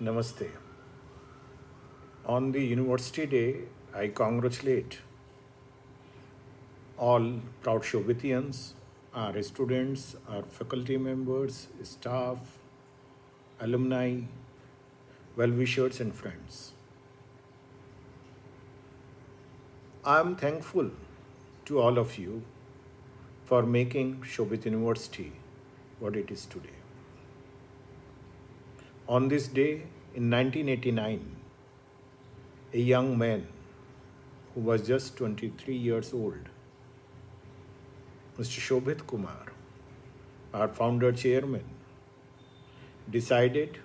Namaste. On the University Day, I congratulate all proud Shobhitians, our students, our faculty members, staff, alumni, well-wishers and friends. I am thankful to all of you for making Shobhit University what it is today. On this day in 1989, a young man who was just 23 years old, Mr. Shobhit Kumar, our founder chairman, decided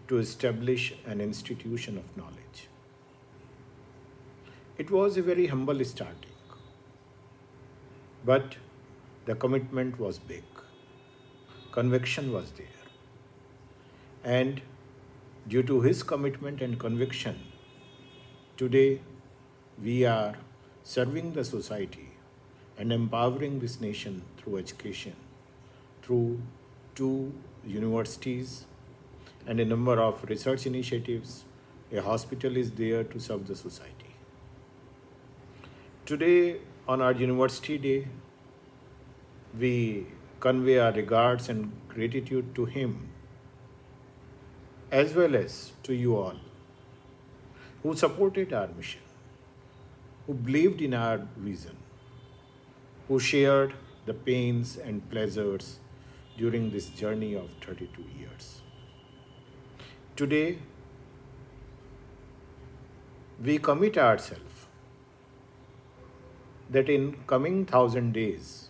to establish an institution of knowledge. It was a very humble starting, but the commitment was big. Conviction was there. And due to his commitment and conviction, today we are serving the society and empowering this nation through education, through 2 universities and a number of research initiatives. A hospital is there to serve the society. Today, on our University Day, we convey our regards and gratitude to him, as well as to you all, who supported our mission, who believed in our vision, who shared the pains and pleasures during this journey of 32 years. Today, we commit ourselves that in coming 1,000 days,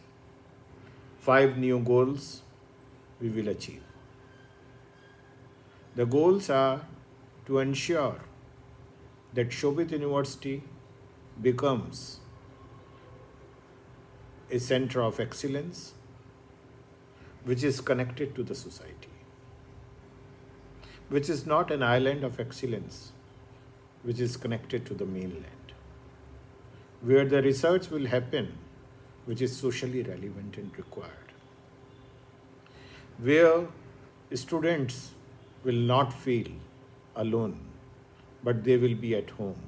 5 new goals we will achieve. The goals are to ensure that Shobhit University becomes a center of excellence which is connected to the society, which is not an island of excellence, which is connected to the mainland, where the research will happen which is socially relevant and required, where students will not feel alone, but they will be at home,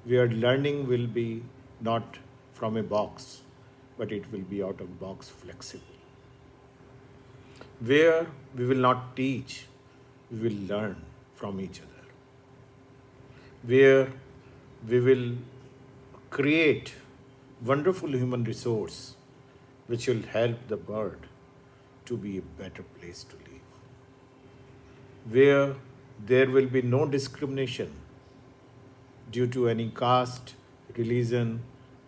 where learning will be not from a box, but it will be out of box flexible, where we will not teach, we will learn from each other, where we will create wonderful human resource which will help the world to be a better place to live, where there will be no discrimination due to any caste, religion,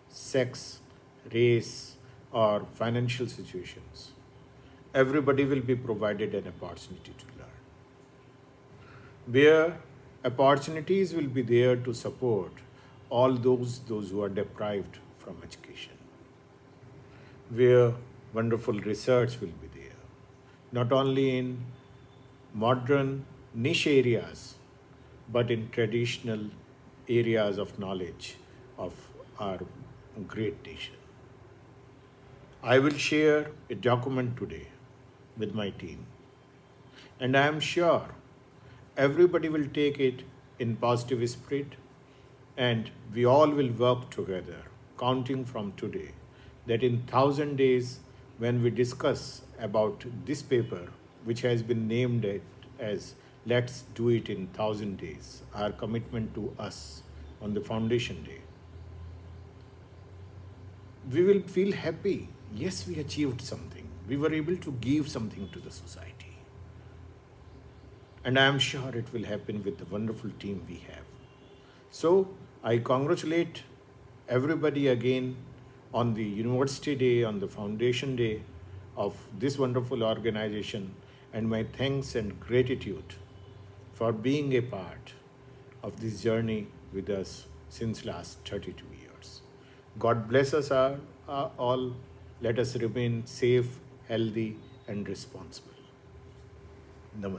sex, race, or financial situations. Everybody will be provided an opportunity to learn, where opportunities will be there to support all those who are deprived from education, where wonderful research will be there, not only in modern niche areas, but in traditional areas of knowledge of our great nation. I will share a document today with my team, and I am sure everybody will take it in positive spirit, and we all will work together, counting from today, that in 1,000 days, when we discuss about this paper, which has been named as Let's Do It in 1,000 Days, our commitment to us on the Foundation Day, we will feel happy. Yes, we achieved something. We were able to give something to the society. And I am sure it will happen with the wonderful team we have. So, I congratulate everybody again on the University Day, on the Foundation Day of this wonderful organization, and my thanks and gratitude for being a part of this journey with us since last 32 years. God bless us all. Let us remain safe, healthy, and responsible. Namaste.